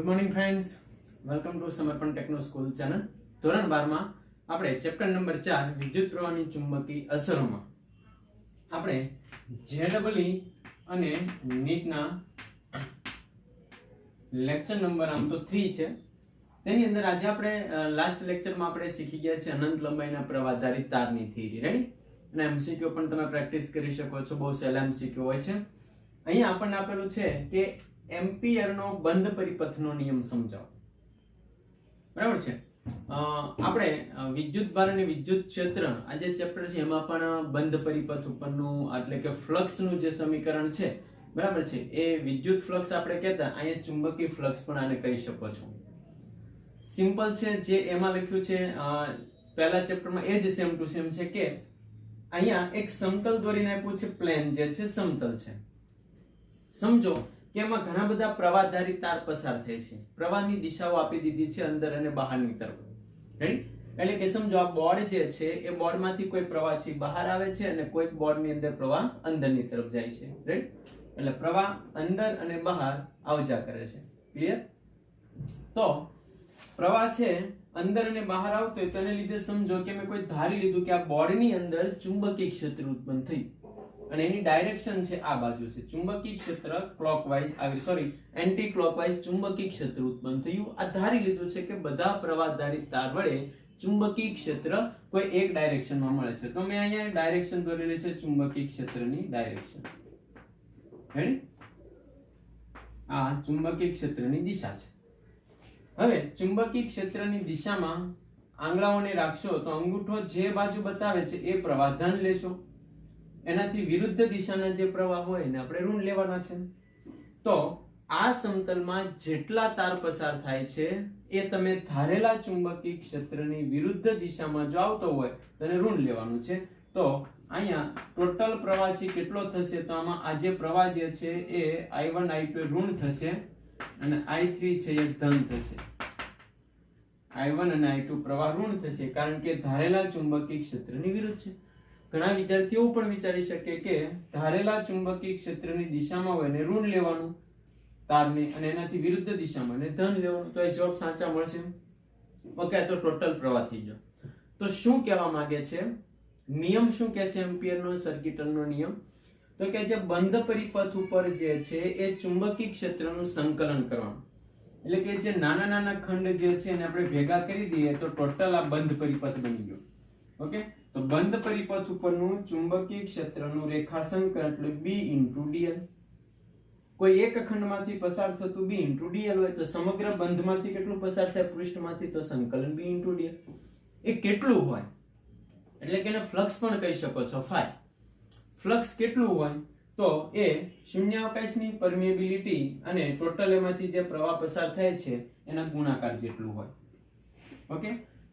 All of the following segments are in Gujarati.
Good morning friends, welcome to સમર્પણ ટેકનો સ્કૂલ ચેનલ. ધોરણ 12 માં આપણે ચેપ્ટર નંબર 4 વિદ્યુત પ્રવાહની ચુંબકીય અસરોમાં આપણે જેડબલઈ અને નીટના લેક્ચર નંબર આમ તો 3 છે. તેની અંદર આજે આપણે લાસ્ટ લેક્ચરમાં આપણે શીખી ગયા છે અનંત લંબાઈના પ્રવાહ આધારિત તારની થિયરી. રેડી? અને એમસીક્યુ પણ તમે પ્રેક્ટિસ કરી શકો છો. બહુ સહેલા એમસીક્યુ હોય છે. અહીંયા આપણને આપેલું છે કે એમ્પિયરનો બંધ પરિપથનો નિયમ સમજાવો. બરાબર છે. આપણે વિદ્યુત ભાર અને વિદ્યુત ક્ષેત્ર આ જે ચેપ્ટર છે એમાં પણ બંધ પરિપથ ઉપરનું એટલે કે ફ્લક્સનું જે સમીકરણ છે, બરાબર છે, એ વિદ્યુત ફ્લક્સ આપણે કહેતા, અહીંયા ચુંબકીય ફ્લક્સ પણ આને કહી શકો છો. સિમ્પલ છે. જે એમાં લખ્યું છે પહેલા ચેપ્ટરમાં એ જ સેમ ટુ સેમ છે કે અહીંયા એક સમતલ દોરીને આપ્યું છે, પ્લેન જે છે સમતલ છે. સમજો કે એમાં ઘણા બધા પ્રવાહધારી તાર પસાર થાય છે. પ્રવાહની દિશાઓ આપી દીધી છે અંદર અને બહારની તરફ. રેડી? એટલે કે સમજો આ બોર્ડ જે છે એ બોર્ડમાંથી કોઈ પ્રવાહ છે બહાર આવે છે અને કોઈ બોર્ડની અંદર પ્રવાહ અંદરની તરફ જાય છે. રાઈટ? એટલે પ્રવાહ અંદર અને બહાર આવજા કરે છે. ક્લિયર? તો પ્રવાહ છે અંદર અને બહાર આવતો હોય તેને લીધે સમજો કે મેં કોઈ ધારી લીધું કે આ બોર્ડની અંદર ચુંબકીય ક્ષેત્ર ઉત્પન્ન થયું અને એની ડાયરેક્શન છે આ બાજુ છે. ચુંબકીય ક્ષેત્ર ક્લોકવાઇઝ એન્ટી ક્લોકવાઇઝ ચુંબકીય ક્ષેત્ર ઉત્પન્ન થયું. આ ધારી લીધું છે કે બધા પ્રવાહધારી તાર વડે ચુંબકીય ક્ષેત્ર કોઈ એક ડાયરેક્શનમાં મળે છે. તો મેં અહીંયા ડાયરેક્શન દોરેલી છે, ચુંબકીય ક્ષેત્રની ડાયરેક્શન. રેડી? આ ચુંબકીય ક્ષેત્રની દિશા છે. હવે ચુંબકીય ક્ષેત્રની દિશામાં આંગળાઓને રાખશો તો અંગૂઠો જે બાજુ બતાવે છે એ પ્રવાહ ધન લેશો. એનાથી વિરુદ્ધ દિશાના જે પ્રવાહ હોય એને આપણે ઋણ લેવાના છે. તો આ સમતલમાં જેટલા તાર પસાર થાય છે એ તમે ધારેલા ચુંબકીય ક્ષેત્રની વિરુદ્ધ દિશામાં જો આવતો હોય તો એને ઋણ લેવાનું છે. તો અહીંયા ટોટલ પ્રવાહ છે કેટલો થશે? તો આમાં આ જે પ્રવાહ જે છે એ I1 I2 ઋણ થશે અને I3 છે એ ધન થશે. I1 અને I2 પ્રવાહ ઋણ થશે કારણ કે ધારેલા ચુંબકીય ક્ષેત્રની વિરુદ્ધ છે. ઘણા વિદ્યાર્થીઓ પણ વિચારી શકે કે ધારેલા ચુંબકીય ક્ષેત્રની દિશામાં હોય ને ઋણ લેવાનું તારને અને એનાથી વિરુદ્ધ દિશામાં ને ધન લેવાનું. તો એ જવાબ સાચા મળશે. ઓકે, તો ટોટલ પ્રવાહ થઈ ગયો. તો શું કહેવા માંગે છે? નિયમ શું કહે છે એમ્પિયરનો, સર્કિટલનો નિયમ? તો કે જે બંધ પરિપથ ઉપર જે છે એ ચુંબકીય ક્ષેત્રનું સંકલન કરવાનું. એટલે કે જે નાના નાના ખંડ જે છે એને આપણે ભેગા કરી દઈએ તો ટોટલ આ બંધ પરિપથ બની ગયો. ઓકે, તો બંધ પરિપથ ઉપરનું ચુંબકીય ક્ષેત્રનું રેખાસંકલન એટલે B * dl. કોઈ એક ખંડમાંથી પસાર થતું B * dl હોય તો સમગ્ર બંધમાંથી કેટલું પસાર થાય પૃષ્ઠમાંથી? તો સંકલન B * dl. એ કેટલું હોય એટલે કે એને ફ્લક્સ પણ કહી શકો છો. ફાઈ ફ્લક્સ કેટલું હોય? તો એ શૂન્યાવકાશની પરમિએબિલિટી અને ટોટલ એમાંથી જે પ્રવાહ પસાર થાય છે એના ગુણાકાર જેટલું હોય. ઓકે,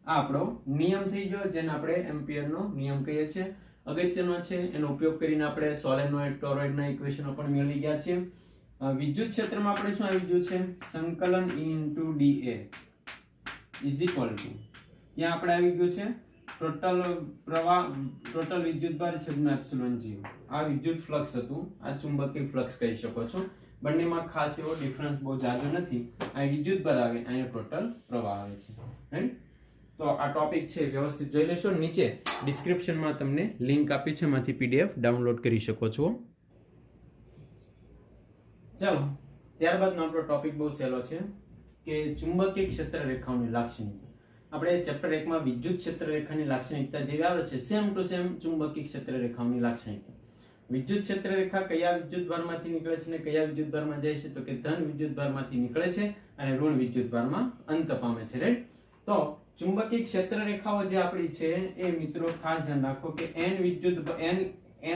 આ આપણો નિયમ થઈ ગયો જેને આપણે એમ્પિયરનો નિયમ કહીએ છીએ. અગત્યનો છે, એનો ઉપયોગ કરીને આપણે સોલેનોઇડ ટોરોઇડના ઇક્વેશનો પણ મેળવી ગયા છે. વિદ્યુત ક્ષેત્રમાં આપણે શું આવી ગયું છે? સંકલન E * dA is equal to, ત્યાં આપણે આવી ગયું છે ટોટલ પ્રવાહ, ટોટલ વિદ્યુતભાર છેદમાં એપ્સિલોન 0. આ વિદ્યુત ફ્લક્સ હતું, આ ચુંબકીય ફ્લક્સ કહી શકો છો. બંનેમાં ખાસ એવો ડિફરન્સ બહુ જાજો નથી. આ વિદ્યુતભાર આવે, અહીંયા ટોટલ પ્રવાહ આવે છે. રાઈટ? તો આ ટોપિક છે વ્યવસ્થિત જોઈ લેશો. નીચે ડિસ્ક્રિપ્શનમાં તમને લિંક આપી છે, એમાંથી PDF ડાઉનલોડ કરી શકો છો. ચાલો, ત્યારબાદનો આપણો ટોપિક બહુ સહેલો છે કે ચુંબકીય ક્ષેત્ર રેખાઓની લાક્ષણિકતા. આપણે ચેપ્ટર 1 માં વિદ્યુત ક્ષેત્ર રેખાની લાક્ષણિકતા જેવી આવે છે સેમ ટુ સેમ ચુંબકીય ક્ષેત્ર રેખાઓની લાક્ષણિકતા. વિદ્યુત ક્ષેત્ર રેખા કયા વિદ્યુતભારમાંથી નીકળે છે અને કયા વિદ્યુતભારમાં જાય છે? તો કે ધન વિદ્યુતભારમાંથી નીકળે છે અને ઋણ વિદ્યુતભારમાં અંત પામે છે. રાઈટ? તો ચુંબકીય ક્ષેત્ર રેખાઓ જે આપણી છે એ મિત્રો ખાસ ધ્યાન રાખો કે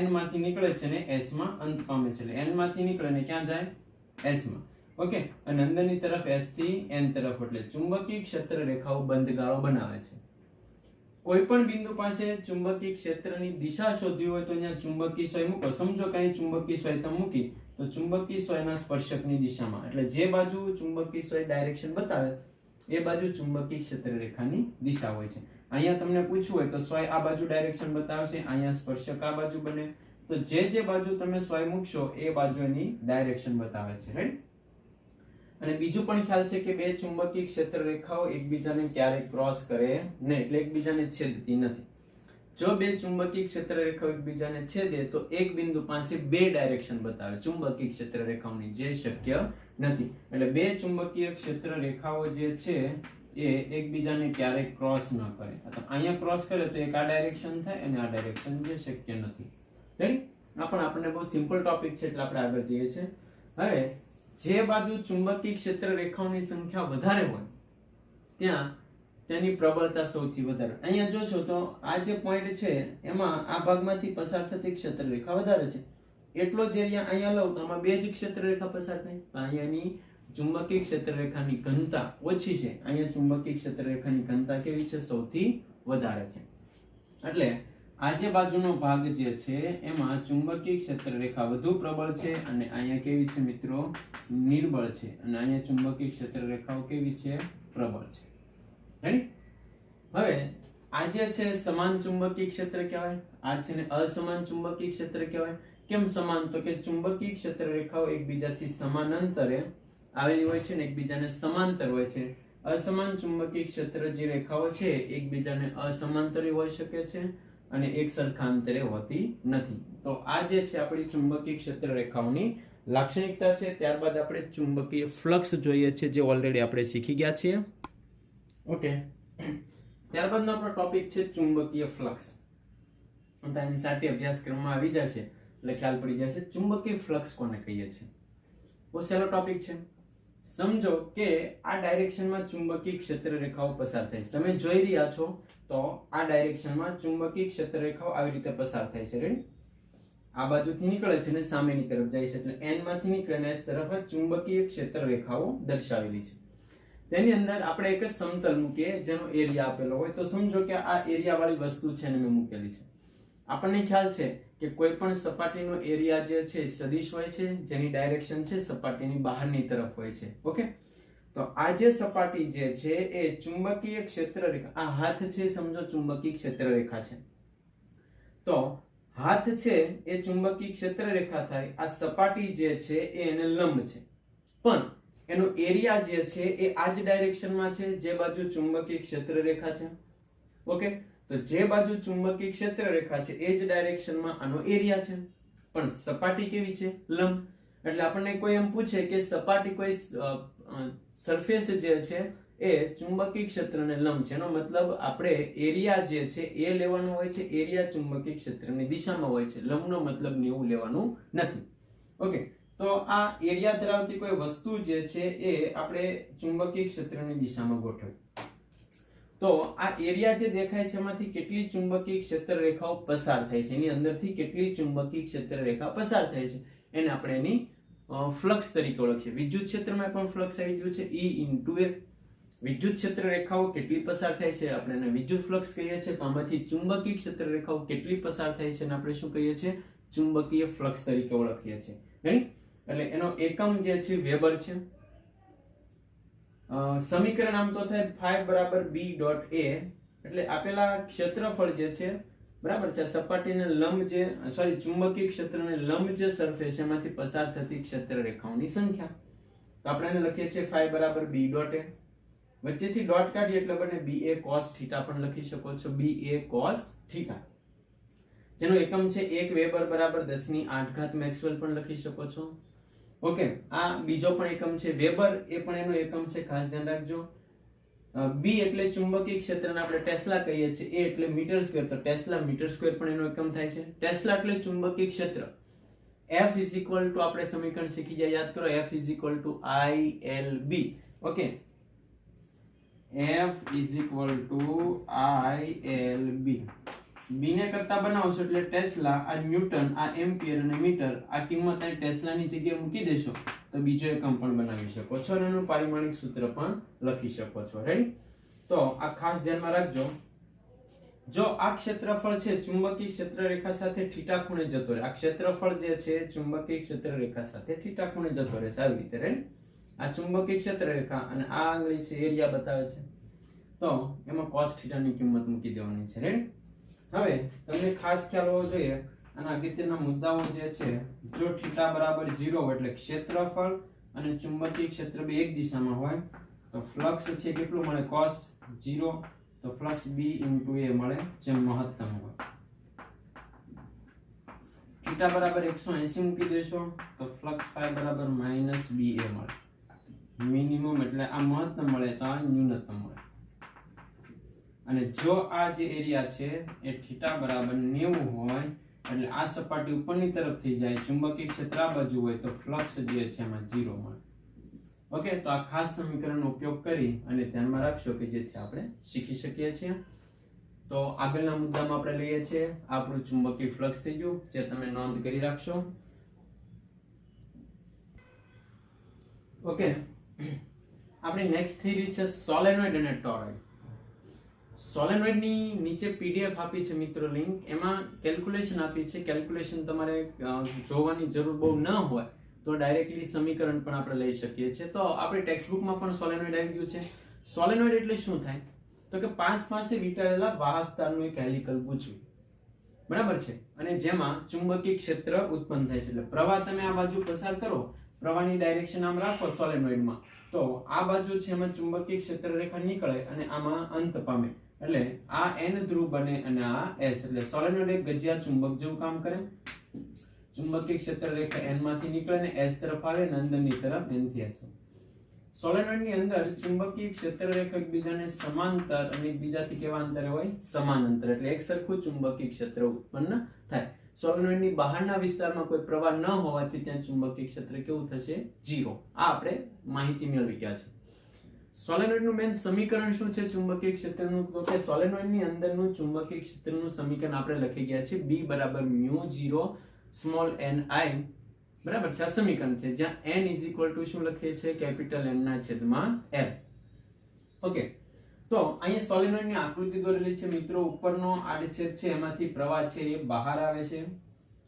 n માંથી નીકળે છે ને s માં અંત પામે છે. એટલે n માંથી નીકળે ને ક્યાં જાય? s માં. ઓકે, અને અંદરની તરફ s થી n તરફ. એટલે ચુંબકીય ક્ષેત્ર રેખાઓ બંધગાળો બનાવે છે. કોઈ પણ બિંદુ પાસે ચુંબકીય ક્ષેત્રની દિશા શોધવી હોય તો અહીંયા ચુંબકીય સોય મૂકો. સમજો કે અહીં ચુંબકીય સોય તમે મૂકી તો ચુંબકીય સોયના સ્પર્શકની દિશામાં, એટલે જે બાજુ ચુંબકીય સોય ડાયરેક્શન બતાવે એ બાજુ ચુંબકીય ક્ષેત્ર રેખાની દિશા હોય છે. અહીંયા તમને પૂછવું હોય તો સોય આ બાજુ ડાયરેક્શન બતાવશે, અહીંયા સ્પર્શક આ બાજુ બને. તો જે બાજુ તમે સોય મૂકશો એ બાજુ એની ડાયરેક્શન બતાવે છે. રાઈટ? અને બીજું પણ ખ્યાલ છે કે બે ચુંબકીય ક્ષેત્ર રેખાઓ એકબીજાને ક્યારેય ક્રોસ કરે નહીં, એટલે એકબીજાને છેદતી નથી. જો બે ચુંબકીય ક્ષેત્ર રેખાઓ એકબીજાને છેદે તો એક બિંદુ પાસે બે ડાયરેક્શન બતાવે ચુંબકીય ક્ષેત્ર રેખાઓની, જે શક્ય નથી. એટલે બે ચુંબકીય ક્ષેત્ર રેખાઓ જે છે એ એકબીજાને ક્યારેય ક્રોસ ન કરે. અહીંયા ક્રોસ કરે તો એક આ ડાયરેક્શન થાય અને આ ડાયરેક્શન, જે શક્ય નથી. રેડી? આ પણ આપણને બહુ સિમ્પલ ટોપિક છે એટલે આપણે આગળ જઈએ છીએ. હવે જે બાજુ ચુંબકીય ક્ષેત્ર રેખાઓની સંખ્યા વધારે હોય ત્યાં તેની પ્રબળતા સૌથી વધારે. અહીંયા જોશો તો આ જે પોઈન્ટ છે એમાં આ ભાગમાંથી પસાર થતી ક્ષેત્ર રેખા વધારે છે, એટલો જ એરિયા અહીંયા લઉં તો આમાં બે જ ક્ષેત્ર રેખા પસાર થાય. અહીંયાની ચુંબકીય ક્ષેત્ર રેખાની ઘનતા ઓછી છે, અહીંયા ચુંબકીય ક્ષેત્ર રેખાની ઘનતા કેવી છે? સૌથી વધારે છે. એટલે આ જે બાજુનો ભાગ જે છે એમાં ચુંબકીય ક્ષેત્ર રેખા વધુ પ્રબળ છે અને અહીંયા કેવી છે મિત્રો? નિર્બળ છે. અને અહીંયા ચુંબકીય ક્ષેત્ર રેખાઓ કેવી છે? પ્રબળ છે. રેડી? હવે આ જે છે સમાન ચુંબકીય ક્ષેત્ર કહેવાય, આ છે ને અસમાન ચુંબકીય ક્ષેત્ર કહેવાય. કેમ સમાન? તો કે ચુંબકીય ક્ષેત્ર રેખાઓ એકબીજાથી સમાન અંતરે આવેલી હોય છે ને એકબીજાને સમાંતર હોય છે. અસમાન ચુંબકીય ક્ષેત્ર જે રેખાઓ છે એકબીજાને અસમાંતરે હોઈ શકે છે અને એક સરખા અંતરે હોતી નથી. તો આ જે છે આપણી ચુંબકીય ક્ષેત્ર રેખાઓની લાક્ષણિકતા છે. ત્યારબાદ આપણે ચુંબકીય ફ્લક્સ જોઈએ છે, જે ઓલરેડી આપણે શીખી ગયા છીએ. ઓકે, ત્યારબાદનો આપણો ટોપિક છે ચુંબકીય ફ્લક્સ. એનસીઈઆરટી અભ્યાસક્રમમાં આવી જશે એટલે ખ્યાલ પડી જશે ચુંબકીય ફ્લક્સ કોને કહીએ છીએ. બહુ સહેલો ટોપિક છે. સમજો કે આ ડાયરેક્શનમાં ચુંબકીય ક્ષેત્ર રેખાઓ પસાર થાય છે. તમે જોઈ રહ્યા છો તો આ ડાયરેક્શનમાં ચુંબકીય ક્ષેત્ર રેખાઓ આવી રીતે પસાર થાય છે. રેડી? આ બાજુથી નીકળે છે અને સામેની તરફ જાય છે, એટલે n માંથી નીકળે ને s તરફ ચુંબકીય ક્ષેત્ર રેખાઓ દર્શાવેલી છે. તેની અંદર આપણે એક જ સમતલ મૂકીએ જેનો એરિયા આપેલો હોય. તો સમજો કે આ એરિયા વાળી વસ્તુ છે ને મેં મૂકેલી છે. આપણને ખ્યાલ છે કે કોઈ પણ સપાટીનો એરિયા જે છે સદિશ હોય છે, જેની ડાયરેક્શન છે સપાટીની બહારની તરફ હોય છે. ઓકે, તો આ જે સપાટી જે છે એ ચુંબકીય ક્ષેત્ર રેખા, આ હાથ છે સમજો ચુંબકીય ક્ષેત્ર રેખા છે, તો હાથ છે એ ચુંબકીય ક્ષેત્ર રેખા થાય. આ સપાટી જે છે એ એને લંબ છે, પણ એનો એરિયા જે છે એ આ જ ડાયરેક્શનમાં છે જે બાજુ ચુંબકીય ક્ષેત્ર રેખા છે. ઓકે, તો જે બાજુ ચુંબકીય ક્ષેત્ર રેખા છે એ જ ડાયરેક્શનમાં આનો એરિયા છે, પણ સપાટી કેવી છે? લંબ. એટલે આપણને કોઈ એમ પૂછે કે સપાટી કોઈ સરફેસ જે છે એ ચુંબકીય ક્ષેત્રને લંબ છે, એનો મતલબ આપણે એરિયા જે છે એ લેવાનો હોય છે, એરિયા ચુંબકીય ક્ષેત્રની દિશામાં હોય છે, લંબનો મતલબ ને એવું લેવાનું નથી. ઓકે, તો આ એરિયા ધરાવતી કોઈ વસ્તુ જે છે એ આપણે ચુંબકીય ક્ષેત્રની દિશામાં ગોઠવી. તો આ એરિયા જે દેખાય છે એમાંથી કેટલી ચુંબકીય ક્ષેત્ર રેખાઓ પસાર થાય છે, એની અંદરથી કેટલી ચુંબકીય ક્ષેત્ર રેખા પસાર થાય છે, એને આપણે એની ફ્લક્સ તરીકે ઓળખીએ. વિદ્યુત ક્ષેત્રમાં પણ ફ્લક્સ આવી ગયું છે E × A. વિદ્યુત ક્ષેત્ર રેખાઓ કેટલી પસાર થાય છે આપણે એને વિદ્યુત ફ્લક્સ કહીએ છીએ. તો આમાંથી ચુંબકીય ક્ષેત્ર રેખાઓ કેટલી પસાર થાય છે અને આપણે શું કહીએ છીએ? ચુંબકીય ફ્લક્સ તરીકે ઓળખીએ છીએ. રાઈટ? એટલે એનો એકમ જે છે વેબર છે. સમીકરણ આમ તો થાય ϕ = B.A. એટલે આપેલા ક્ષેત્રફળ જે છે બરાબર છે, સપાટીને લંબ જે ચુંબકીય ક્ષેત્રને લંબ જે સરફેસ એમાંથી પસાર થતી ક્ષેત્ર રેખાઓની સંખ્યા. તો આપણે એને લખીએ છીએ ϕ = B.A. વચ્ચેથી ડોટ કાઢીએ એટલે બને BA cos θ પણ લખી શકો છો, BA cos θ, જેનો એકમ છે 1 વેબર = 10⁸ મેક્સવેલ પણ લખી શકો છો. ઓકે, આ બીજો પણ એકમ છે વેબર, એ પણ એનો એકમ છે, ખાસ ધ્યાન રાખજો. B એટલે ચુંબકીય ક્ષેત્રને આપણે ટેસ્લા કહીએ છીએ, A એટલે મીટર સ્ક્વેર, તો ટેસ્લા મીટર સ્ક્વેર પણ એનો એકમ થાય છે. ટેસ્લા એટલે ચુંબકીય ક્ષેત્ર. F = આપણે સમીકરણ શીખી ગયા, યાદ કરો, F = ILB. Okay, F = ILB. B ને કરતા બનાવશો એટલે ટેસ્લા, આ ન્યૂટન, આ એમ્પિયર અને મીટર, આ કિંમત અહીં ટેસ્લાની જગ્યાએ મૂકી દેશો તો બીજો એકમ પણ બનાવી શકો છો અને એનું પારિમાણિક સૂત્ર પણ લખી શકો છો. રેડી? તો આ ખાસ ધ્યાનમાં રાખજો. જો આ ક્ષેત્રફળ છે ચુંબકીય ક્ષેત્ર રેખા સાથે θ ખૂણે જતો રહે, આ ક્ષેત્રફળ જે છે ચુંબકીય ક્ષેત્ર રેખા સાથે θ ખૂણે જતો રહે, આવી રીતે. રેડી? આ ચુંબકીય ક્ષેત્ર રેખા અને આ આંગળી છે એરિયા બતાવે છે, તો એમાં cos θ ની કિંમત મૂકી દેવાની છે. રેડી? હવે તમને ખાસ ખ્યાલ હોવો જોઈએ આના અગત્યના મુદ્દાઓ જે છે, જો θ = 0 એટલે ક્ષેત્રફળ અને ચુંબકીય ક્ષેત્ર બે એક દિશામાં હોય તો ફ્લક્સ છે કેટલું મળે cos 0, તો ફ્લક્સ B * A મળે જે મહત્તમ હોય. θ બરાબર 180 મૂકી દેશો તો ફ્લક્સ ϕ બરાબર -BA મળે. મિનિમમ એટલે આ મહત્તમ મળે તો આ ન્યૂનતમ મળે. અને જો આ જે એરિયા છે એ θ બરાબર 90 હોય એટલે આ સપાટી ઉપરની તરફ થઈ જાય, ચુંબકીય ક્ષેત્ર આ બાજુ હોય તો ફ્લક્સ જે છે એમાં 0 મળે. ઓકે, તો આ ખાસ સમીકરણનો ઉપયોગ કરી અને ધ્યાનમાં રાખશો કે જેથી આપણે શીખી શકીએ છીએ. તો આગળના મુદ્દામાં આપણે લઈએ છીએ આપણું ચુંબકીય ફ્લક્સ થઈ ગયું, જે તમે નોંધ કરી રાખશો. ઓકે, આપણી નેક્સ્ટ થિયરી છે સોલેનોઇડ અને ટોરોઇડ. સોલેનોઇડ ની નીચે પીડીએફ આપી છે મિત્રો, લિંક, એમાં કેલ્ક્યુલેશન આપી છે. કેલ્ક્યુલેશન તમારે જોવાની જરૂર બહુ ન હોય તો ડાયરેક્ટલી સમીકરણ પણ આપણે લઈ શકીએ છીએ. તો આપણી ટેક્સ્ટબુકમાં પણ સોલેનોઇડ આવી ગયું છે. સોલેનોઇડ એટલે શું થાય તો કે પાસે વીંટાળેલા વાહક તારનું એક હેલિકલ ગુચ્છું, બરાબર છે, અને જેમાં ચુંબકીય ક્ષેત્ર ઉત્પન્ન થાય છે. એટલે પ્રવાહ તમે આ બાજુ પસાર કરો, પ્રવાહની ડાયરેક્શન આમ રાખો સોલેનોઇડમાં, તો આ બાજુ છે એમાં ચુંબકીય ક્ષેત્ર રેખા નીકળે અને આમાં અંત પામે. એટલે આ N ધ્રુવ બને અને આ S. એટલે સોલેનોઇડ એક ગજિયા ચુંબક જેવું કામ કરે. ચુંબકીય ક્ષેત્ર રેખા N માંથી નીકળે ને S તરફ આવે ને અંદરની તરફ N થી S. સોલેનોઇડ ની અંદર ચુંબકીય ક્ષેત્ર રેખા એકબીજાને સમાંતર અને એકબીજાથી કેવા અંતરે હોય? સમાન અંતર. એટલે એક સરખું ચુંબકીય ક્ષેત્ર ઉત્પન્ન થાય. સોલેનોઇડ ની બહારના વિસ્તારમાં કોઈ પ્રવાહ ન હોવાથી ત્યાં ચુંબકીય ક્ષેત્ર કેવું થશે? 0. આ આપણે માહિતી મેળવી ગયા છે. સોલેનોઇડ નું મેઈન સમીકરણ શું છે ચુંબકીય ક્ષેત્રનું? તો કે સોલેનોઇડ ની અંદરનું ચુંબકીય ક્ષેત્રનું સમીકરણ આપણે લખી ગયા છે B બરાબર μ0 ni, બરાબર છે. આ સમીકરણ છે જ્યાં n શું લખીએ છીએ? કેપિટલ N ના છેદમાં L. ઓકે, તો અહીંયા સોલેનોઇડ ની આકૃતિ દોરેલી છે મિત્રો. ઉપરનો આડછેદ છે એમાંથી પ્રવાહ છે એ બહાર આવે છે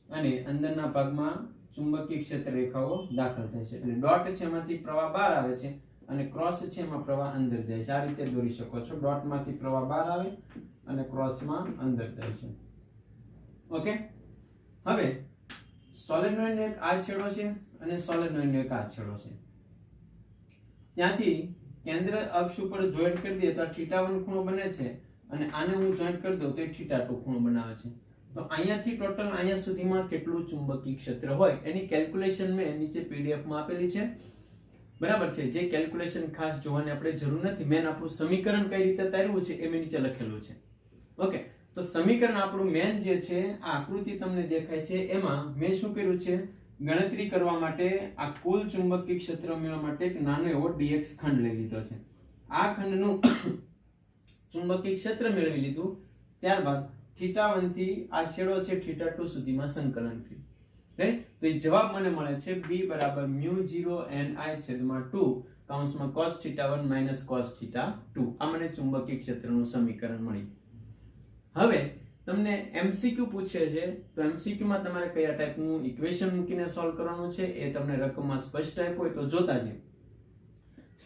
અને અંદરના ભાગમાં ચુંબકીય ક્ષેત્ર રેખાઓ દાખલ થાય છે. એટલે ડોટ છે એમાંથી પ્રવાહ બહાર આવે છે અને ક્રોસ છે એમાં પ્રવાહ અંદર જાય છે. આ રીતે દોરી શકો છો. ડોટ માંથી પ્રવાહ બહાર આવે અને ક્રોસ માં અંદર જાય છે. ઓકે, હવે સોલેનોઇડ એક આ છેડો છે અને સોલેનોઇડ એક આ છેડો છે. ત્યાંથી કેન્દ્ર અક્ષ ઉપર જોઈન્ટ કરી દઈએ તો θ1 ખૂણો બને છે અને આને હું જોઈન્ટ કરી દઉં તો θ2 ખૂણો બનાવે છે. તો અહીંયાથી ટોટલ અહીંયા સુધીમાં કેટલું ચુંબકીય ક્ષેત્ર હોય એની કેલ્ક્યુલેશન મેં નીચે પીડીએફ માં આપેલી છે, બરાબર છે. જે કેલ્ક્યુલેશન ખાસ જોવાની આપણે જરૂર નથી. મેન આપણું સમીકરણ કઈ રીતે તાર્યું છે એ મેં નીચે લખેલું છે. ઓકે, તો સમીકરણ આપણું મેન જે છે આ આકૃતિ તમને દેખાય છે એમાં મેં શું કર્યું છે? ગણતરી કરવા માટે આ કુલ ચુંબકીય ક્ષેત્ર મેળવવા માટે એક નાનો એવો dx ખંડ લઈ લીધો છે. આ ખંડનું ચુંબકીય ક્ષેત્ર મેળવી લીધું. ત્યારબાદ θ1 થી આ છેડો છે θ2 સુધીમાં સંકલન કર્યું. રાઈટ? તો એ જવાબ મને મળે છે B બરાબર μ0 ni છેદમાં 2 કૌંસમાં cos θ1 - cos θ2. આ મને ચુંબકીય ક્ષેત્રનું સમીકરણ મળ્યું. હવે તમને MCQ પૂછે છે તો MCQ માં તમારે કયા ટાઈપનું ઇક્વેશન મૂકીને સોલ્વ કરવાનું છે એ તમને રકમમાં સ્પષ્ટ આપ્યું હોય તો જોતા જ.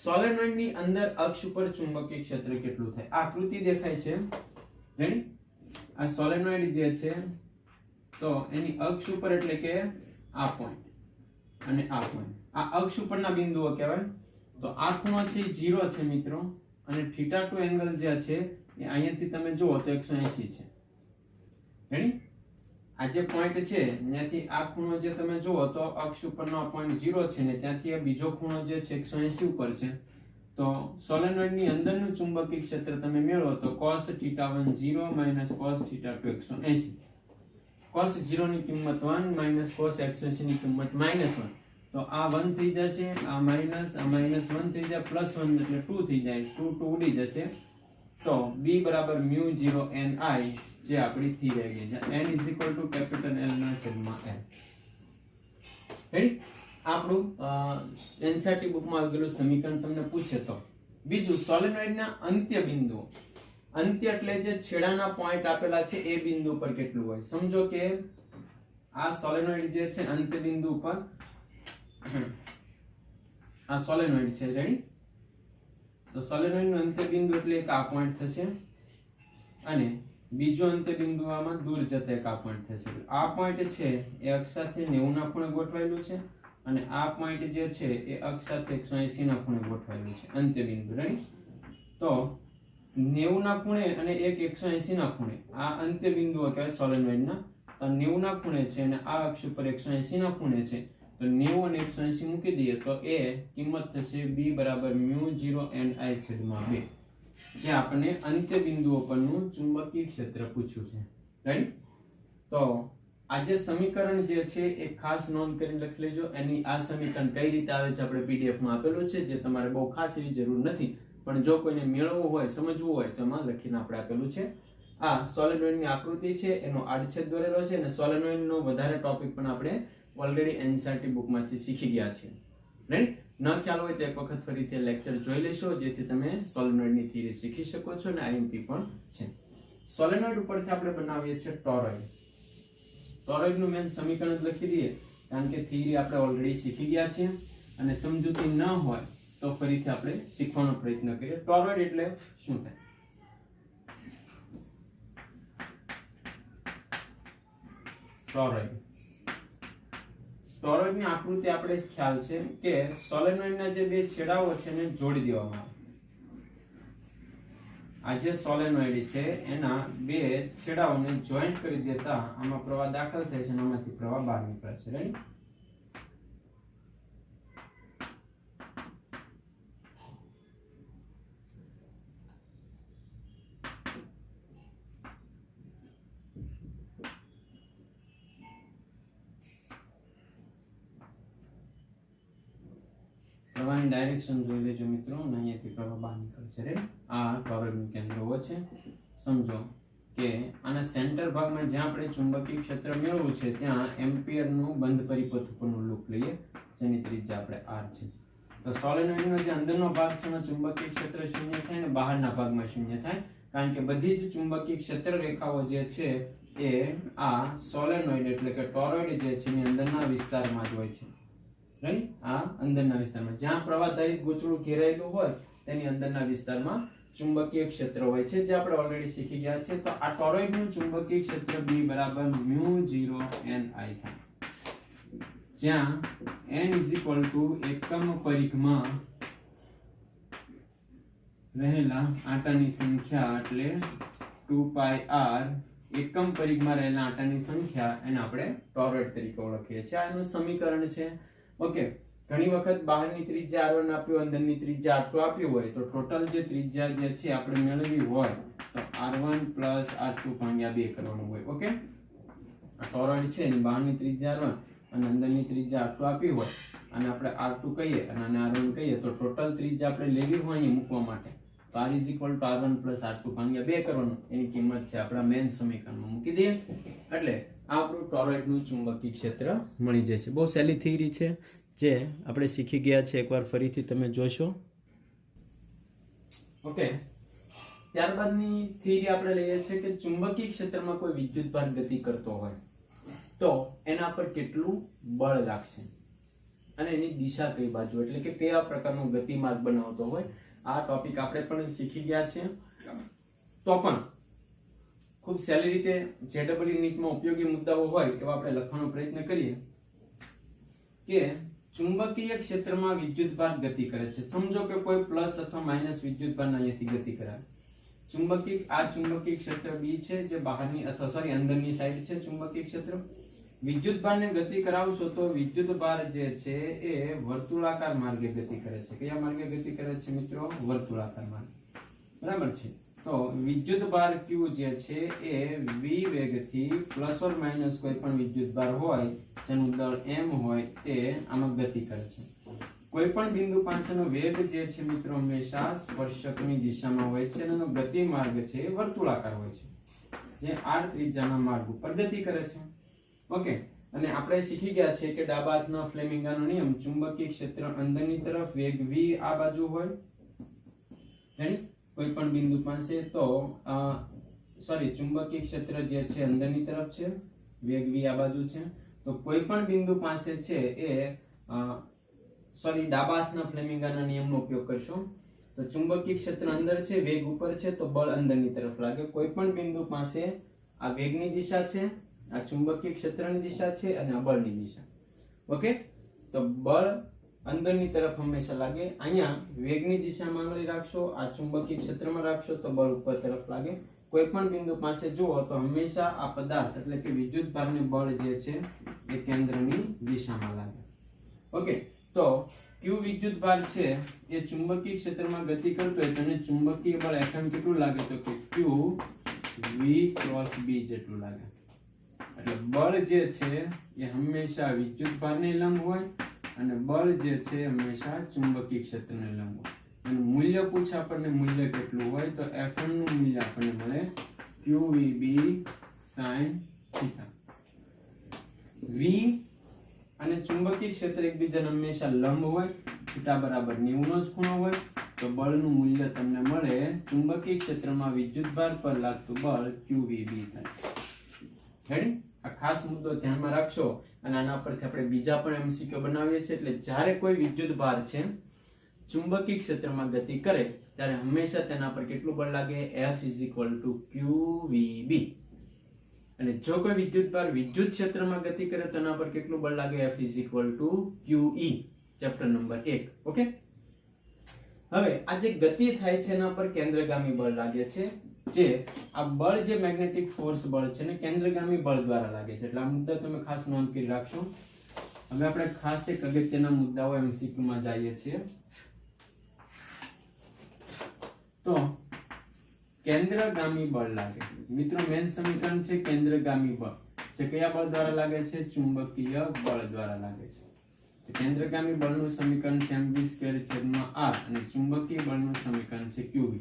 સોલેનોઇડ ની અંદર અક્ષ ઉપર ચુંબકીય ક્ષેત્ર કેટલું થાય? આકૃતિ દેખાય છે, રેડી? આ સોલેનોઇડ જે છે તો એની અક્ષ ઉપર એટલે કે આ પોઈન્ટ અને આ પોઈન્ટ, આ અક્ષ ઉપરના બિંદુઓ કહેવાય. તો આ ખૂણો છે 0 છે મિત્રો અને θ2 એંગલ જે છે એ અહીંયાથી તમે જુઓ તો 180 છે. રેડી? આ જે પોઈન્ટ છે ત્યાંથી આ ખૂણો જે તમે જુઓ તો અક્ષ ઉપરનો પોઈન્ટ 0 છે ને ત્યાંથી આ બીજો ખૂણો જે છે 180 ઉપર છે. તો સોલેનોઇડ ની અંદરનું ચુંબકીય ક્ષેત્ર તમે મેળવો તો cos θ1 0 - cos θ2 180. cos 0 ની કિંમત 1 - cos 180 ની કિંમત -1. તો આ 1 થઈ જશે, આ માઈનસ, આ -1 થઈ જાય, +1 એટલે 2 થઈ જાય. 2 ઉડી જશે. તો B બરાબર μ0 ni જે આપણી થિયરી ગઈ છે. n કેપિટલ L ના છેદમાં L. રેડી? આપણું NCERT બુકમાં આવી ગયેલું સમીકરણ તમને પૂછે તો. બીજું, સોલેનોઇડના અંત્ય બિંદુઓ. અંત્ય એટલે જે છેડાના પોઈન્ટ આપેલા છે એ બિંદુ પર કેટલું હોય. સમજો કે આ સોલેનોઇડ જે છે અંત્ય બિંદુ પર, આ સોલેનોઇડ છે, રેડી? તો સોલેનોઇડ નું અંત્ય બિંદુ એટલે એક આ પોઈન્ટ થશે અને બીજો અંત્ય બિંદુ આમાં દૂર જતા એક આ પોઈન્ટ થશે. આ પોઈન્ટ છે એ અક્ષ સાથે 90 ના ખૂણે ગોઠવાયેલું છે અને આ પોઈન્ટ જે છે એ અક્ષ સાથે 180 ના ખૂણે ગોઠવાયેલું છે, અંત્ય બિંદુ. રાઈટ? તો 90 ના ખૂણે અને એક 180 ના ખૂણે આ અંત્ય બિંદુઓ કહેવાય સોલેનોઇડના. 90 ના ખૂણે છે અને આ અક્ષ ઉપર 180 ના ખૂણે છે. તો 90 અને 180 મૂકી દઈએ તો એ કિંમત થશે b બરાબર μ0ni/2, જે આપણને અંત્ય બિંદુઓ પરનું ચુંબકીય ક્ષેત્ર પૂછ્યું છે. રાઈટ? તો આ જે સમીકરણ જે છે એ ખાસ નોંધ કરીને લખી લેજો. એની આ સમીકરણ કઈ રીતે આવે છે આપણે પીડીએફ માં આપેલું છે, જે તમારે બહુ ખાસ એવી જરૂર નથી, પણ જો કોઈને મેળવવું હોય, સમજવું હોય તો એમાં લખીને આપણે આપેલું છે. આ સોલેનોઇડની આકૃતિ છે, એનો આડછેદ દોરેલો છે, અને સોલેનોઇડનો વધારે ટોપિક પણ આપણે ઓલરેડી એનસીઈઆરટી બુકમાંથી શીખી ગયા છે. રાઈટ? ન ખ્યાલ હોય તો એક વખત ફરીથી લેક્ચર જોઈ લેશો, જેથી તમે સોલેનોઇડની થિયરી શીખી શકો છો અને આઈએમપી પણ છે. સોલેનોઇડ ઉપરથી આપણે બનાવીએ છીએ ટોરોઇડ. ટોરોઇડનું મેન સમીકરણ લખી દઈએ, કારણ કે થિયરી આપણે ઓલરેડી શીખી ગયા છીએ અને સમજૂતી ન હોય તો ફરીથી આપણે શીખવાનો પ્રયત્ન કરીએ. ટોરોઇડ એટલે શું થાય? ટોરોઇડ, ટોરોઇડની આકૃતિ આપણે ખ્યાલ છે કે સોલેનોઇડના જે બે છેડાઓ છે એને જોડી દેવામાં આવે. આ જે સોલેનોઇડ છે એના બે છેડાઓને જોઈન્ટ કરી દેતા આમાં પ્રવાહ દાખલ થાય છે અને આમાંથી પ્રવાહ બહાર નીકળે છે. રેડી? પ્રવાહની ડાયરેક્શન જોઈ લેજો મિત્રો, અને અહીંયાથી પ્રવાહ બહાર નીકળશે. રેડી? આ ટોરોઇડનું કેન્દ્ર છે. સમજો કે આના સેન્ટર ભાગમાં જ્યાં આપણે ચુંબકીય ક્ષેત્ર મેળવવું છે ત્યાં એમ્પિયરનું બંધ પરિપથ ઉપરનું લૂપ લઈએ, જેની ત્રિજ્યા આપણે r છે. તો સોલેનોઇડનો જે અંદરનો ભાગ છે એમાં ચુંબકીય ક્ષેત્ર શૂન્ય થાય અને બહારના ભાગમાં શૂન્ય થાય, કારણ કે બધી જ ચુંબકીય ક્ષેત્ર રેખાઓ જે છે એ આ સોલેનોઇડ એટલે કે ટોરોઇડ જે છે એની અંદરના વિસ્તારમાં જ હોય છે. રાઈટ? આ અંદરના વિસ્તારમાં જ્યાં પ્રવાહધારિત ગૂંચળું ઘેરાયેલું હોય તેની અંદરના વિસ્તારમાં ચુંબકીય ક્ષેત્ર હોય છે, જે આપણે ઓલરેડી શીખી ગયા છે. તો આ ટોરોઇડનું ચુંબકીય ક્ષેત્ર B બરાબર μ0 ni થાય, જ્યાં n એકમ પરિઘમાં રહેલા આંટાની સંખ્યા એટલે 2πr, એકમ પરિઘમાં રહેલા આંટાની સંખ્યા એને આપણે ટોરોઇડ તરીકે ઓળખીએ છીએ. આ એનું સમીકરણ છે. ઓકે, ઘણી વખત બહારની ત્રિજ્યા r1 આપ્યું, અંદરની ત્રિજ્યા r2 આપ્યું હોય તો ટોટલ જે ત્રિજ્યા જે છે આપણે મેળવવી હોય તો r1 r2 ભાગ્યા 2 કરવાનું હોય. ઓકે, આ ટોરોઇડ છે એની બહારની ત્રિજ્યા r1 અને અંદરની ત્રિજ્યા r2 આપી હોય અને આપણે r2 કહીએ અને આને r1 કહીએ તો ટોટલ ત્રિજ્યા આપણે લેવી હોય અહીં મૂકવા માટે તો r r1 r2 ભાગ્યા 2 કરવાનું. એની કિંમત છે આપણા મેન સમીકરણમાં મૂકી દઈએ એટલે આપણું ટોરોઇડનું ચુંબકીય ક્ષેત્ર મળી જશે. બહુ સહેલી થિયરી છે જે આપણે શીખી ગયા છે, એકવાર ફરીથી તમે જોશો. ઓકે, ત્યારબાદની થિયરી આપણે લઈએ છીએ કે ચુંબકીય ક્ષેત્રમાં કોઈ વિદ્યુતભાર ગતિ કરતો હોય તો એના પર કેટલું બળ લાગશે અને એની દિશા કઈ બાજુ, એટલે કે કયા પ્રકારનો ગતિમાર્ગ બનાવતો હોય. આ ટોપિક આપણે પણ શીખી ગયા છે, તો પણ ખૂબ સહેલી રીતે જેડબલઈ નીટમાં ઉપયોગી મુદ્દાઓ હોય એવા આપણે લખવાનો પ્રયત્ન કરીએ કે ચુંબકીય ક્ષેત્રમાં વિદ્યુતભાર ગતિ કરે છે. સમજો કે કોઈ પ્લસ અથવા માઇનસ વિદ્યુતભાર અહીંયાથી ગતિ કરાવે. આ ચુંબકીય ક્ષેત્ર B છે જે બહારની અથવા અંદરની સાઈડ છે ચુંબકીય ક્ષેત્ર. વિદ્યુતભારને ગતિ કરાવશો તો વિદ્યુતભાર જે છે એ વર્તુળાકાર માર્ગે ગતિ કરે છે. કયા માર્ગે ગતિ કરે છે મિત્રો? વર્તુળાકાર માર્ગે. બરાબર છે. તો વિદ્યુતભાર Q જે છે એ v વેગથી પ્લસ ઓર માઇનસ કોઈ પણ વિદ્યુતભાર હોય જેનું દળ m હોય તે આમાં ગતિ કરે છે. કોઈ પણ બિંદુ પાસેનો વેગ જે છે મિત્રો હંમેશા સ્પર્શકની દિશામાં હોય છે અને એનો ગતિ માર્ગ છે એ વર્તુળાકાર હોય છે, જે r ત્રિજ્યાના માર્ગ ઉપર ગતિ કરે છે. ઓકે, અને આપણે શીખી ગયા છે કે ડાબા હાથના ફ્લેમિંગાનો નિયમ, ચુંબકીય ક્ષેત્ર અંદરની તરફ, વેગ v આ બાજુ હોય. રેડી? કોઈ પણ બિંદુ પાસે તો ચુંબકીય ક્ષેત્ર જે છે અંદરની તરફ છે, વેગ v આ બાજુ છે. તો કોઈ પણ બિંદુ પાસે છે એ ડાબા હાથના ફ્લેમિંગાના નિયમનો ઉપયોગ કરશો તો ચુંબકીય ક્ષેત્ર અંદર છે, વેગ ઉપર છે તો બળ અંદરની તરફ લાગે. કોઈ પણ બિંદુ પાસે આ વેગની દિશા છે, આ ચુંબકીય ક્ષેત્રની દિશા છે અને આ બળની દિશા. ઓકે, તો બળ અંદરની તરફ હંમેશા લાગે. અહીંયા વેગની દિશામાં આંગળી રાખશો, આ ચુંબકીય ક્ષેત્રમાં રાખશો તો બળ ઉપર તરફ લાગે. કોઈ પણ બિંદુ પાસે જુઓ તો હંમેશા આ પદાર્થ એટલે કે વિદ્યુત ભારને બળ જે છે એ કેન્દ્રની દિશામાં લાગે. ઓકે, તો Q વિદ્યુત ભાર છે એ ચુંબકીય ક્ષેત્રમાં ગતિ કરતો હોય તો એને ચુંબકીય બળ Fm કેટલું લાગે તો કે Q V ક્રોસ B જેટલું લાગે. એટલે બળ જે છે એ હંમેશા વિદ્યુત ભારને લંબ હોય અને બળ જે છે હંમેશા ચુંબકીય ક્ષેત્રને લંબ હોય. અને મૂલ્ય પૂછે આપણને મૂલ્ય કેટલું હોય તો Fm નું મૂલ્ય આપણને મળે QVB sin θ. V અને ચુંબકીય ક્ષેત્ર એકબીજાને હંમેશા લંબ હોય, θ બરાબર 90 નો જ ખૂણો હોય તો બળનું મૂલ્ય તમને મળે ચુંબકીય ક્ષેત્રમાં વિદ્યુતભાર પર લાગતું બળ QVB થાય. રેડી? આ ખાસ મુદ્દો ધ્યાનમાં રાખશો અને આના પરથી આપણે બીજા પણ MCQ બનાવીએ છીએ. એટલે જ્યારે કોઈ વિદ્યુતભાર છે ચુંબકીય ક્ષેત્રમાં ગતિ કરે ત્યારે હંમેશા તેના પર કેટલું બળ લાગે? F QVB. અને જો કોઈ વિદ્યુતભાર વિદ્યુત ક્ષેત્રમાં ગતિ કરે તો એના પર કેટલું બળ લાગે? F QE. Chapter number 1. Okay, હવે આ જે ગતિ થાય છે એના પર કેન્દ્રગામી બળ લાગે છે. જે આ બળ જે મેગ્નેટિક ફોર્સ બળ છે ને કેન્દ્રગામી બળ દ્વારા લાગે છે. એટલે આ મુદ્દા તમે ખાસ નોંધ કરી રાખશો. હવે આપણે ખાસ એક અગત્યના મુદ્દાઓ MCQ માં જઈએ છીએ. તો કેન્દ્રગામી બળ લાગે. મિત્રો મેન સમીકરણ છે કેન્દ્રગામી બળ. જે કયા બળ દ્વારા લાગે છે? ચુંબકીય બળ દ્વારા લાગે છે. તો કેન્દ્રગામી બળનું સમીકરણ છે mv²/r અને ચુંબકીય બળનું સમીકરણ છે qv.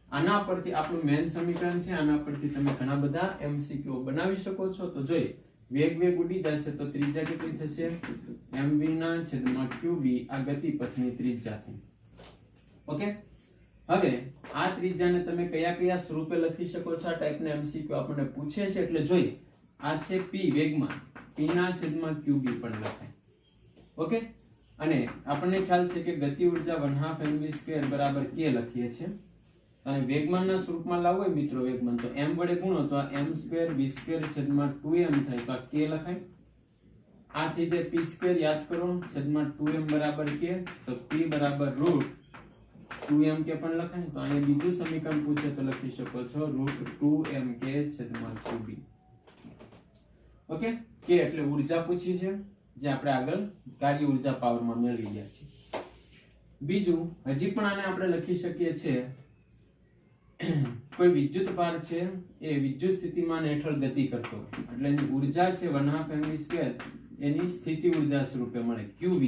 આના પરથી આપણું મેન સમીકરણ છે. આના પરથી તમે ઘણા બધા MCQ બનાવી શકો છો. તો જોઈએ, વેગ ઉડી જશે તો ત્રિજ્યા કેટલી થશે? mv/qb. આ ગતિપથની ત્રિજ્યા થઈ. ઓકે, હવે આ ત્રિજ્યાને તમે કયા કયા સ્વરૂપે લખી શકો છો? આ ટાઈપના MCQ આપણને પૂછે છે એટલે જોઈએ. આ છે p વેગમાં, p/qb પણ લખાય. ઓકે, અને આપણને ખ્યાલ છે કે ગતિ ઉર્જા 1/2 mv² બરાબર k લખીએ છીએ. અને વેગમાનના સ્વરૂપમાં લાવવો મિત્રો વેગમાન તો m વડે ગુણો તો આ m² v² 2m થાય તો આ k લખાય. આ થઈ જાય p² યાદ કરો છેદમાં 2m બરાબર k તો p બરાબર √2m કે પણ લખાય. તો અહીંયા બીજું સમીકરણ પૂછે તો લખી શકો છો √2m k છેદમાં 2b. ઓકે, k એટલે ઊર્જા પૂછી છે જે આપણે આગળ કાર્ય ઊર્જા પાવરમાં મેળવી ગયા છીએ. બીજું હજી પણ આને આપણે લખી શકીએ છીએ કોઈ વિદ્યુત ભાર છે એ વિદ્યુત સ્થિતિમાન હેઠળ ગતિ કરતો એટલે એની ઊર્જા છે 1/2 mv². એની સ્થિતિ ઊર્જા સ્વરૂપે મળે qv.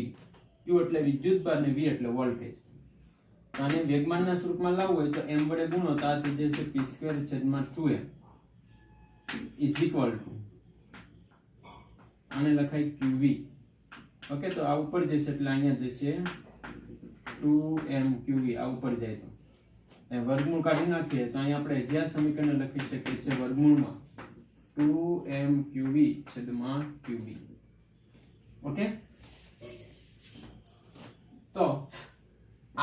q એટલે વિદ્યુત ભાર ને v એટલે વોલ્ટેજ. આને વેગમાનના સ્વરૂપમાં લાવવું હોય તો m વડે ગુણો તો આ થઈ જશે p² / 2m is equal to આને લખાય qv. ઓકે, તો આ ઉપર જશે એટલે અહીંયા જશે 2m qv. આ ઉપર જાય તો વર્ગમૂળ કાઢી નાખીએ તો અહીંયા આપણે જે આ સમીકરણને લખી શકીએ છીએ વર્ગમૂળમાં 2m qv છેદમાં qb. ઓકે, તો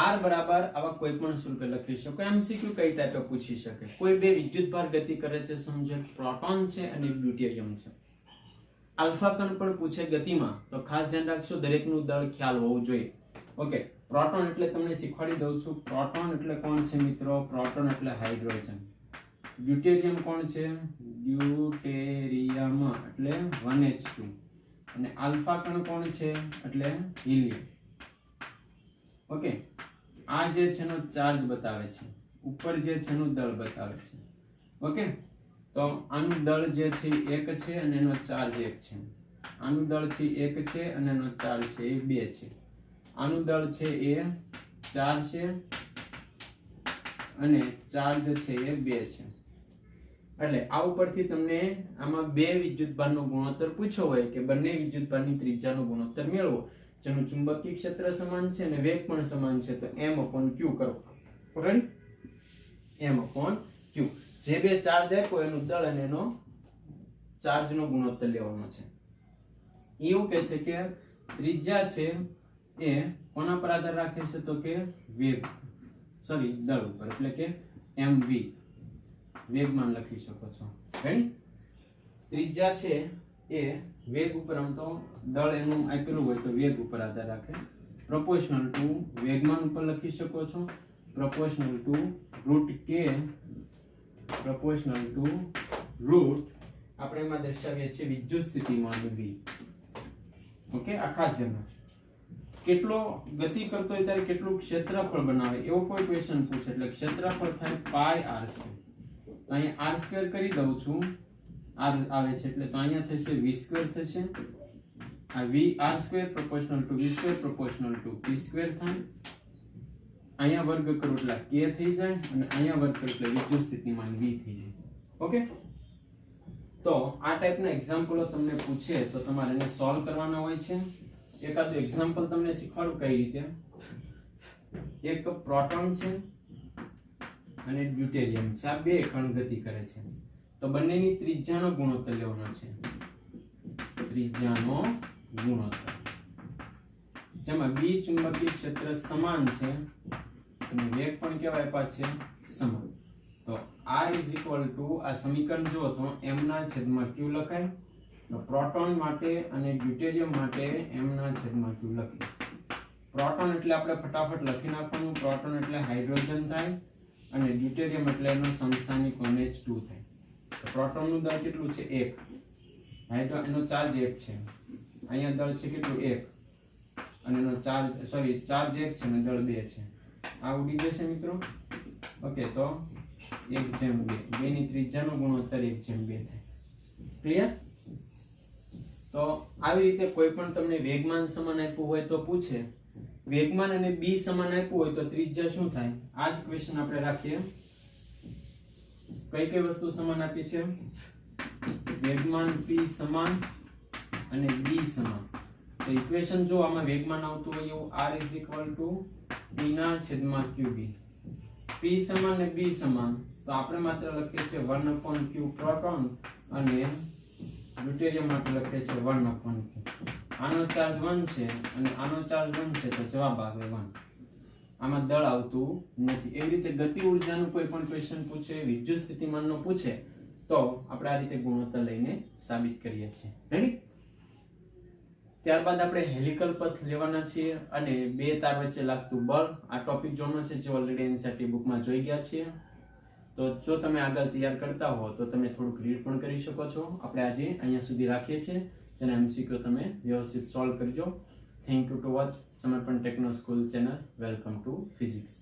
r બરાબર આવા કોઈ પણ સ્વરૂપે લખી શકો. MCQ કઈ ટાઈપે પૂછી શકે? કોઈ બે વિદ્યુતભાર ગતિ કરે છે, સમજો પ્રોટોન છે અને ડ્યુટેરિયમ છે. આલ્ફા કણ પણ પૂછે ગતિમાં તો ખાસ ધ્યાન રાખશો દરેકનું દળ ખ્યાલ હોવું જોઈએ. ઓકે, પ્રોટોન એટલે તમને શીખવાડી દઉં છું. પ્રોટોન એટલે કોણ છે મિત્રો? પ્રોટોન એટલે હાઇડ્રોજન. ડ્યુટેરિયમ કોણ છે? ડ્યુટેરિયમ એટલે 1h2. અને આલ્ફા કણ કોણ છે? એટલે હિલિયમ. ઓકે, આ જે છે નો ચાર્જ બતાવે છે, ઉપર જે છે નું દળ બતાવે છે. ઓકે, તો આનું દળ જે છે 1 છે અને એનો ચાર્જ 1 છે. આનું દળ છે 1 છે અને એનો ચાર્જ છે 2 છે. આનું દળ છે એ 4 છે અને ચાર્જ છે એ 2 છે. એટલે આ ઉપરથી તમને આમાં બે વિદ્યુતભારનો ગુણોત્તર પૂછ્યો હોય કે બંને વિદ્યુતભારની ત્રિજ્યાનો ગુણોત્તર મેળવો જેનું ચુંબકીય ક્ષેત્ર સમાન છે અને વેગ પણ સમાન છે તો m/q કરો. રેડી? m/q. જે બે ચાર્જ આપ્યો એનું દળ અને એનો ચાર્જનો ગુણોત્તર લેવાનો છે. એવું કહે છે કે ત્રિજ્યા છે એ કોના પર આધાર રાખે છે તો કે વેગ દળ ઉપર એટલે કે mv વેગમાન લખી શકો છો. રેડી? ત્રિજ્યા છે એ વેગ ઉપર આમ તો દળ એનું આપેલું હોય તો વેગ ઉપર આધાર રાખે. પ્રોપોર્શનલ ટુ વેગમાન ઉપર લખી શકો છો. પ્રોપોર્શનલ ટુ રૂટ કે, પ્રોપોર્શનલ ટુ રૂટ આપણે એમાં દર્શાવીએ છીએ વિદ્યુત સ્થિતિમાન v. ઓકે, આ ખાસ ધ્યાન રાખજો. કેટલો ગતિ કરતો હોય ત્યારે કેટલું ક્ષેત્રફળ બનાવે એવો કોઈ ક્વેશ્ચન પૂછે એટલે ક્ષેત્રફળ થાય પાઈ r સ્ક્વેર. તો અહીંયા r સ્ક્વેર કરી દઉં છું, r આવે છે એટલે તો અહીંયા થશે v સ્ક્વેર થશે. આ v r square proportional two v square proportional two p square થાય. અહીંયા વર્ગ કરું એટલે k થઈ જાય અને અહીંયા વર્ગ કરું એટલે વિદ્યુત સ્થિતિમાન v થઈ જાય. ઓકે, તો આ ટાઈપના એક્ઝામ્પલો તમને પૂછે તો તમારે એને સોલ્વ કરવાના હોય છે. એકાદું એક્ઝામ્પલ તમને શીખવાડું કઈ રીતે. એક પ્રોટોન છે અને ડ્યુટેરિયમ છે, આ બે કણ ગતિ કરે છે તો બંનેની ત્રિજ્યાનો ગુણોત્તર લેવાનો છે. ત્રિજ્યાનો ગુણોત્તર જેમાં બી ચુંબકીય ક્ષેત્ર સમાન છે અને વેગ પણ કેવા આપ્યા છે સમાન. તો r આ સમીકરણ જો તો m ના છેદમાં q લખાય. તો પ્રોટોન માટે અને ડ્યુટેરિયમ માટે m ના છેદમાં q લખીએ. પ્રોટોન એટલે આપણે ફટાફટ લખી નાખવાનું. પ્રોટોન એટલે હાઇડ્રોજન થાય અને ડ્યુટેરિયમ એટલે એનો સમસ્થાનિક NH2 થાય. તો પ્રોટોન નું દળ કેટલું છે 1, એનો ચાર્જ 1 છે. અહીંયા દળ છે કેટલું 1 અને એનો ચાર્જ ચાર્જ 1 છે અને દળ 2 છે. આ ઉડી જશે મિત્રો. ઓકે, તો 1/2, બેની ત્રિજ્યાનો ગુણોત્તર 1/2 થાય. ક્લિયર? તો આવી રીતે કોઈ પણ તમને વેગમાન સમાન આપ્યું હોય તો પૂછે. વેગમાન અને b સમાન આપ્યું હોય તો ત્રિજ્યા શું થાય? આ જ ક્વેશ્ચન આપણે રાખીએ. કઈ કઈ વસ્તુ સમાન આપી છે? વેગમાન p સમાન અને b સમાન. તો ઇક્વેશન જો આમાં વેગમાન આવતું હોય એવું r p ના છેદમાં qb. p સમાન અને b સમાન તો આપણે માત્ર લખીએ છીએ 1/q પ્રોટોન અને ડ્યુટેરિયમ માટે લખીએ છીએ 1/q. આનો ચાર્જ 1 છે અને આનો ચાર્જ 1 છે તો જવાબ આવે 1. આમાં દળ આવતું નથી. એવી રીતે ગતિ ઊર્જાનું કોઈ પણ ક્વેશ્ચન પૂછે, વિદ્યુત સ્થિતિમાનનો પૂછે તો આપણે આ રીતે ગુણોત્તર લઈને સાબિત કરીએ છીએ. રેડી? ત્યારબાદ આપણે હેલિકલ પથ લેવાના છીએ અને બે તાર વચ્ચે લાગતું બળ. આ ટોપિક જોવાનો છે જે ઓલરેડી એનસીઈઆરટી બુકમાં જોઈ ગયા છીએ. તો જો તમે આગળ તૈયાર કરતા હો તો તમે થોડુંક રીડ પણ કરી શકો છો. આપણે આજે અહીંયા સુધી રાખીએ છીએ. જેના MCQ તમે વ્યવસ્થિત સોલ્વ કરજો. થેન્ક યુ ટુ વોચ સમર્પણ techno school channel. Welcome to physics.